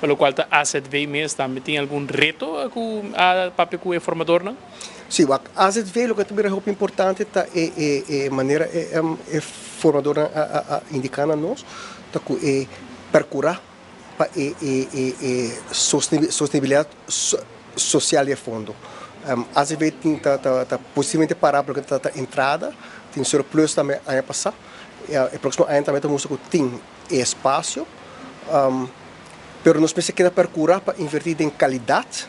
pelo qual a AZV mesmo também tem algum reto a papel com o formador, não? Sim, a AZV, o que também é muito importante, é maneira formadora indicando a nós, é procurar para sustentabilidade social de fundo. A AZV tem possivelmente parar porque está entrada, tem surplus também ano passado, e próximo ano também temos que tem espaço, mas nós precisamos procurar para investir em qualidade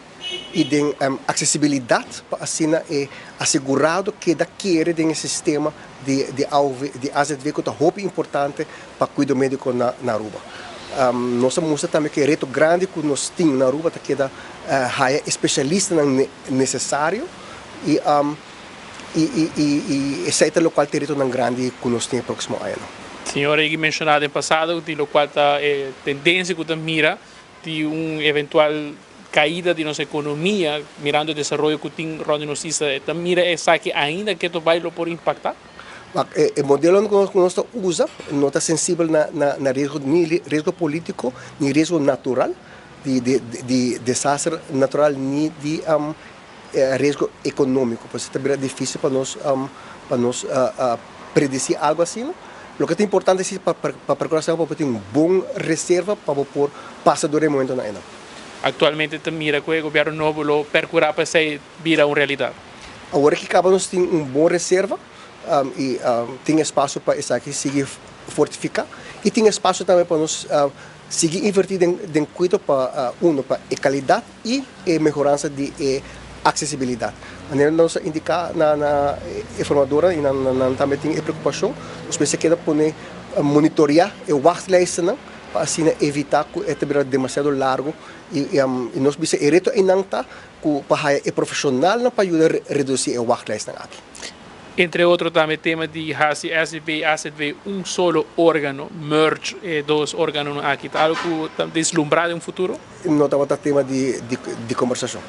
e em acessibilidade para assim assegurado que daquele tem sistema de AZV que é muito importante para o cuidado médico na Aruba. Nós mostra também que o reto grande que nós temos na Aruba é que é especialista necessário e esse é o local território grande que nós temos no próximo ano. Senhora, que mencionado no passado, de lo qual está tendência que mira de eventual caída de nossa economia, mirando o desenvolvimento que tem onde nós estamos, mira essa que ainda que vai por impactar? O modelo que nós usamos não está sensível na risco, nem risco político, nem risco natural, de desastre natural, nem de risco econômico. Por isso é difícil para nós predizer algo assim. O que é importante é para procurar ter uma boa reserva para poder passar do momento na ainda. Atualmente mira que o governo novo lo percura para ser vira uma realidade. Agora que acabamos de ter uma boa reserva e tem espaço para isso aqui seguir fortificar e tem espaço também para nós seguir investir em cuidado para para a qualidade e a melhorança de acessibilidade. Nós indicar na informadora e também tem preocupação, nós precisamos monitorear o wachtlist para assim evitar que é demasiado largo e nós precisamos orientar para o profissional para ajudar a reduzir o wachtlist aqui. Entre outros também tema de AZV solo órgano, merge dois órgãos aqui, algo deslumbrado em futuro? Não estava tema de conversação.